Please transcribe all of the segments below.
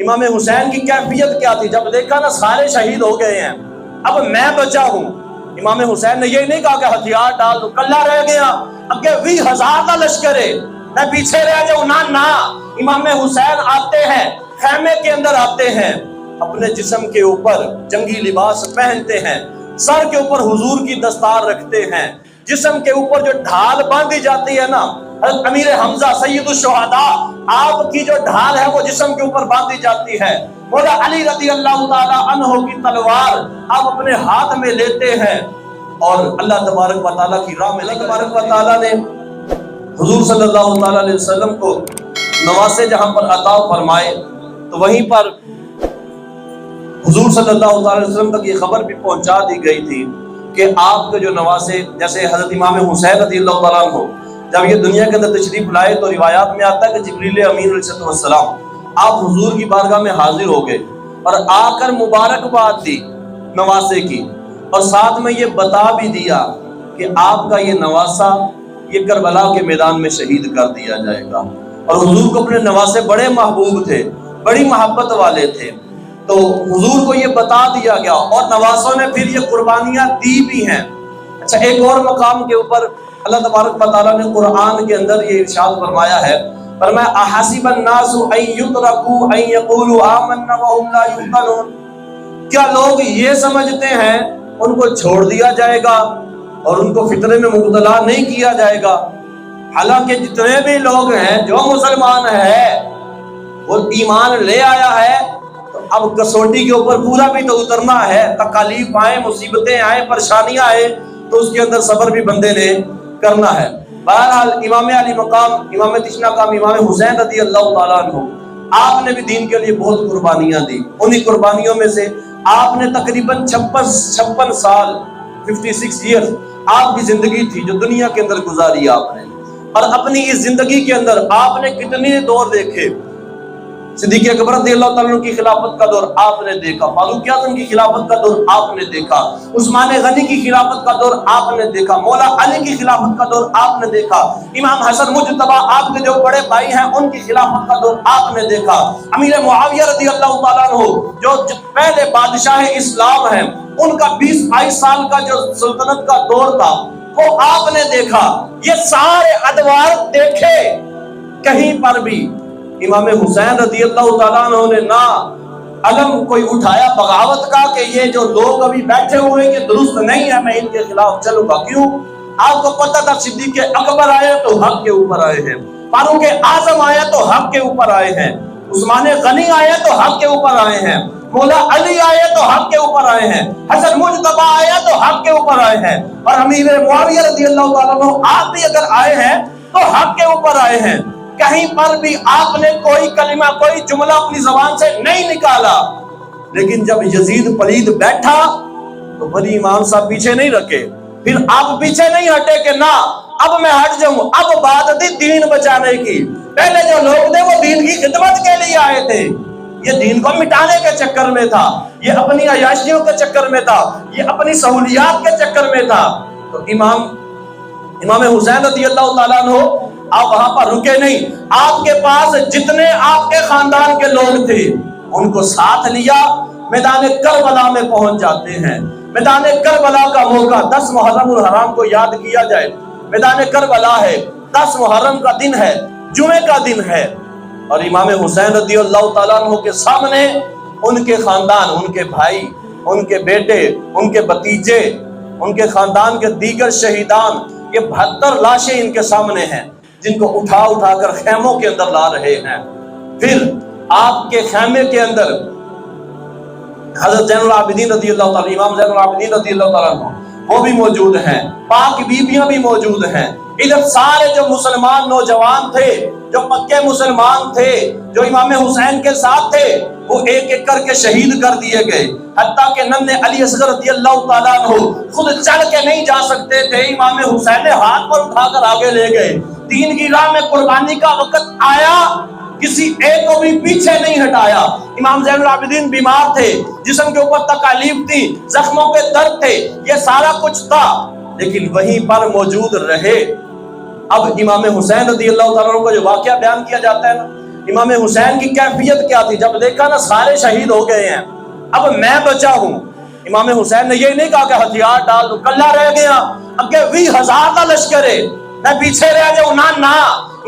امام حسین کی کیفیت کیا تھی؟ جب دیکھا نا سارے شہید ہو گئے ہیں، اب میں بچا ہوں، امام حسین نے یہ نہیں کہا کہ ہتھیار ڈال دو، کلہ رہ گیا، اب کہ 20,000 کا لشکر ہے میں پیچھے رہ جاؤں، نہ امام حسین آتے ہیں، خیمے کے اندر آتے ہیں، اپنے جسم کے اوپر جنگی لباس پہنتے ہیں، سر کے اوپر حضور کی دستار رکھتے ہیں، جسم کے اوپر جو ڈھال باندھی جاتی ہے نا، حضرت امیر حمزہ سید الشہداء آپ کی جو ڈھال ہے وہ جسم کے اوپر باندھی جاتی ہے، مولا علی رضی اللہ تعالی عنہ کی تلوار آپ اپنے ہاتھ میں لیتے ہیں، اور اللہ تبارک و تعالیٰ کی راہ میں اللہ تبارک و تعالیٰ نے حضور صلی اللہ تعالی علیہ وسلم کو نواسے جہاں پر عطا فرمائے، تو وہیں پر حضور صلی اللہ تعالی علیہ وسلم تک یہ خبر بھی پہنچا دی گئی تھی کہ آپ کے جو نواسے، جیسے حضرت امام حسین رضی اللہ تعالیٰ عنہ جب یہ دنیا کے اندر تشریف لائے تو روایات میں آتا ہے کہ جبریل امین علیہ السلام آپ حضور کی بارگاہ میں حاضر ہو گئے اور آ کر مبارکباد دی نواسے کی، اور ساتھ میں یہ بتا بھی دیا کہ آپ کا یہ نواسا یہ کربلا کے میدان میں شہید کر دیا جائے گا، اور حضور کو اپنے نواسے بڑے محبوب تھے، بڑی محبت والے تھے، تو حضور کو یہ بتا دیا گیا، اور نواسوں نے پھر یہ قربانیاں دی بھی ہیں۔ اچھا، ایک اور مقام کے اوپر اللہ تبارک و تعالیٰ نے قرآن کے اندر یہ ارشاد فرمایا ہے، فرمایا احسب الناس ان یترکوا ان یقولوا آمنا وهم لا یفتنون، کیا لوگ یہ سمجھتے ہیں ان کو چھوڑ دیا جائے گا اور ان کو فتنے میں مبتلا نہیں کیا جائے گا؟ حالانکہ جتنے بھی لوگ ہیں جو مسلمان ہے وہ ایمان لے آیا ہے، تو اب کسوٹی کے اوپر پورا بھی تو اترنا ہے، تکالیف آئیں، مصیبتیں آئیں، پریشانیاں آئیں، تو اس کے اندر صبر بھی بندے نے کرنا ہے۔ بہرحال امام علی مقام، امام تشنا کام امام حسین رضی اللہ تعالیٰ عنہ، آپ نے بھی دین کے لیے بہت قربانیاں دی، انہی قربانیوں میں سے آپ نے تقریباً 56 سال 56 ایئرز آپ کی زندگی تھی جو دنیا کے اندر گزاری آپ نے، اور اپنی اس زندگی کے اندر آپ نے کتنے دور دیکھے۔ صدیق اکبر رضی اللہ تعالیٰ عنہ کی خلافت کا دور آپ نے دیکھا، فاروق اعظم کی خلافت کا دور آپ نے دیکھا، عثمان غنی کی خلافت کا دور آپ نے دیکھا، مولا علی کی خلافت کا دور آپ نے دیکھا، امام حسن مجتبی آپ کے جو بڑے بھائی ہیں ان کی خلافت کا دور آپ نے دیکھا، امیر معاویہ رضی اللہ تعالیٰ عنہ جو پہلے بادشاہ اسلام ہیں ان کا 20-22 سال کا جو سلطنت کا دور تھا وہ آپ نے دیکھا۔ یہ سارے ادوار دیکھے، کہیں پر بھی امام حسین رضی اللہ تعالیٰ عنہ نے نہ علم کوئی اٹھایا بغاوت کا کہ یہ جو لوگ ابھی بیٹھے ہوئے کہ درست نہیں ہے میں ان کے خلاف چلوں گا۔ کیوں؟ آپ کو پتہ تھا صدیق اکبر آئے تو حق کے اوپر آئے ہیں، فاروق اعظم آئے تو حق کے اوپر آئے ہیں، عثمان غنی آئے تو حق کے اوپر آئے ہیں، مولا علی آئے تو حق کے اوپر آئے ہیں، حسن مجتبی آئے تو حق کے اوپر آئے ہیں، اور امیر معاویہ رضی اللہ تعالیٰ عنہ آپ بھی اگر آئے ہیں تو حق کے اوپر آئے ہیں۔ کہیں پر بھی آپ نے کوئی کلمہ کوئی جملہ اپنی زبان سے نہیں نکالا، لیکن جب یزید پلید بیٹھا تو بڑی امام صاحب پیچھے نہیں رکھے، پھر آپ پیچھے نہیں ہٹے کہ نہ اب میں ہٹ جاؤں، اب بات تھی دین بچانے کی۔ پہلے جو لوگ تھے وہ دین کی خدمت کے لیے آئے تھے، یہ دین کو مٹانے کے چکر میں تھا، یہ اپنی عیاشیوں کے چکر میں تھا، یہ اپنی سہولیات کے چکر میں تھا۔ تو امام حسین رضی اللہ تعالیٰ عنہ آپ وہاں پر رکے نہیں، آپ کے پاس جتنے آپ کے خاندان کے لوگ تھے ان کو ساتھ لیا، میدان کربلا میں پہنچ جاتے ہیں۔ میدان کربلا کا موقع 10 محرم الحرام کو یاد کیا جائے، میدان کربلا ہے، 10 محرم کا دن ہے، جمعے کا دن ہے، اور امام حسین رضی اللہ تعالیٰ عنہ کے سامنے ان کے خاندان، ان کے بھائی، ان کے بیٹے، ان کے بھتیجے، ان کے خاندان کے دیگر شہیدان، یہ 72 لاشیں ان کے سامنے ہیں جن کو اٹھا اٹھا کر خیموں کے اندر لا رہے ہیں۔ پھر آپ کے خیمے کے اندر حضرت زین العابدین رضی اللہ تعالیٰ، امام زین العابدین رضی اللہ تعالیٰ عنہ وہ بھی موجود ہیں، پاک بیبیاں بھی موجود ہیں، ادھر سارے جو مسلمان نوجوان تھے، جو پکے مسلمان تھے، جو امام حسین کے ساتھ تھے، وہ ایک ایک کر کے شہید کر دیے گئے، حتیٰ کہ ننھے علی اصغر رضی اللہ تعالیٰ عنہ خود چل کے نہیں جا سکتے تھے، امام حسین نے ہاتھ پر اٹھا کر آگے لے گئے۔ دین کی راہ میں قربانی کا وقت آیا، کسی ایک کو بھی پیچھے نہیں ہٹایا۔ امام زین العابدین بیمار تھے، جسم کے اوپر تکالیف تھی، زخموں کے درد تھے، یہ سارا کچھ تھا، لیکن وہیں پر موجود رہے۔ اب امام حسین رضی اللہ تعالیٰ عنہ کا جو واقعہ بیان کیا جاتا ہے نا، امام حسین کی کیفیت کیا تھی جب دیکھا نا سارے شہید ہو گئے ہیں، اب میں بچا ہوں۔ امام حسین نے یہ نہیں کہا کہ ہتھیار ڈال دو، کلہ رہ گیا، اگے 20,000 کا لشکر ہے، میں پیچھے رہ جاؤں نہ۔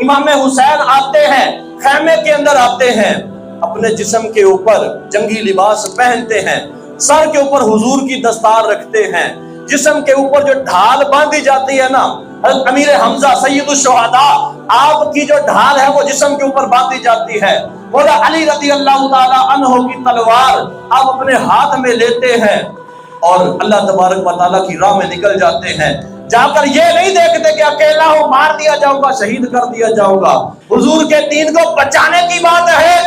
امام حسین آتے ہیں، خیمے کے اندر آتے ہیں، اپنے جسم کے اوپر جنگی لباس پہنتے ہیں، سر کے اوپر حضور کی دستار رکھتے ہیں، جسم کے اوپر جو ڈھال باندھی جاتی ہے نا، حضرت امیر حمزہ سید الشہداء آپ کی جو ڈھال ہے وہ جسم کے اوپر باندھی جاتی ہے، مولا علی رضی اللہ تعالی عنہ کی تلوار آپ اپنے ہاتھ میں لیتے ہیں اور اللہ تبارک و تعالیٰ کی راہ میں نکل جاتے ہیں۔ جا کر یہ نہیں دیکھتے کہ اکیلا ہوں، مار دیا جاؤں گا، شہید کر دیا جاؤں گا، حضور کے دین کو بچانے کی بات ہے،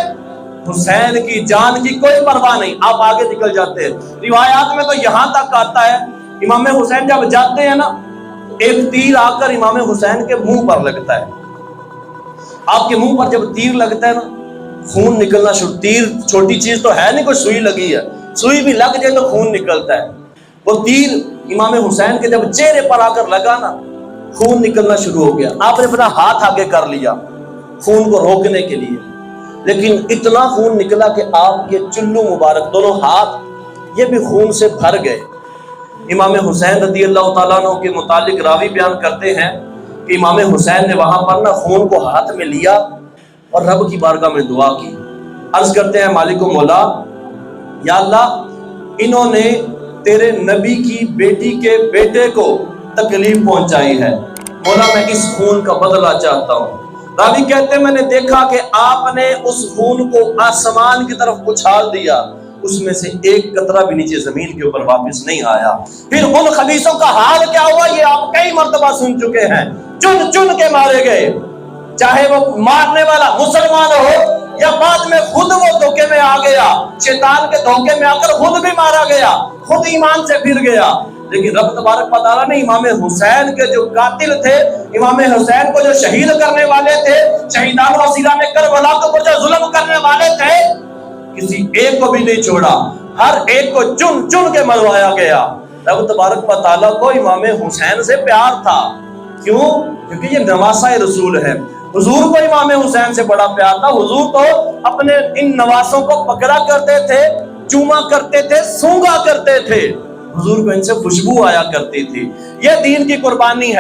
حسین کی جان کی کوئی پرواہ نہیں، آپ آگے نکل جاتے ہیں۔ روایات میں تو یہاں تک آتا ہے امام حسین جب جاتے ہیں نا، ایک تیر آ کر امام حسین کے منہ پر لگتا ہے۔ آپ کے منہ پر جب تیر لگتا ہے نا، خون نکلنا شروع، تیر چھوٹی چیز تو ہے نہیں، کوئی سوئی لگی ہے، سوئی بھی لگ جائے تو خون نکلتا ہے، وہ تیر امام حسین کے جب چہرے پر آ کر لگا نا، خون نکلنا شروع ہو گیا۔ آپ نے اپنا ہاتھ آگے کر لیا خون کو روکنے کے لیے، لیکن اتنا خون نکلا کہ آپ کے چلو مبارک دونوں ہاتھ یہ بھی خون سے بھر گئے۔ امام حسین رضی اللہ تعالیٰ عنہ کے متعلق راوی بیان کرتے ہیں کہ امام حسین نے وہاں پر نا خون کو ہاتھ میں لیا اور رب کی بارگاہ میں دعا کی، عرض کرتے ہیں مالک و مولا، یا اللہ انہوں نے تیرے نبی کی بیٹی کے بیٹے کو تکلیف پہنچائی ہے، مولا میں اس خون کا بدلہ چاہتا ہوں۔ راوی کہتے ہیں میں نے دیکھا کہ آپ نے اس خون کو آسمان کی طرف اچھال دیا، اس میں سے ایک قطرہ بھی نیچے زمین کے اوپر واپس نہیں آیا۔ پھر ان خبیثوں کا حال کیا ہوا یہ آپ کئی مرتبہ سن چکے ہیں، چن چن کے مارے گئے، چاہے وہ مارنے والا مسلمان ہو یا بعد میں خود وہ دھوکے میں آ گیا، شیطان کے دھوکے میں آ کر خود بھی مارا گیا، خود ایمان سے پھر گیا۔ لیکن رب تبارک و تعالیٰ نے امام حسین کے جو قاتل تھے، امام حسین کو جو شہید کرنے والے تھے، شہیدان وسیلہ میں کربلا کے اوپر جو ظلم کرنے والے تھے، کسی ایک کو بھی نہیں چھوڑا، ہر ایک کو چن چن کے مروایا گیا۔ رب تبارک و تعالیٰ کو امام حسین سے پیار تھا، کیوں؟ کیونکہ یہ نواسہ رسول ہے۔ حضور کو امام حسین سے بڑا پیار تھا، حضور تو اپنے ان نواسوں کو پکڑا کرتے تھے، چوما کرتے تھے، سونگا کرتے تھے، حضور کو ان سے خوشبو آیا کرتی تھی۔ یہ دین کی قربانی ہے۔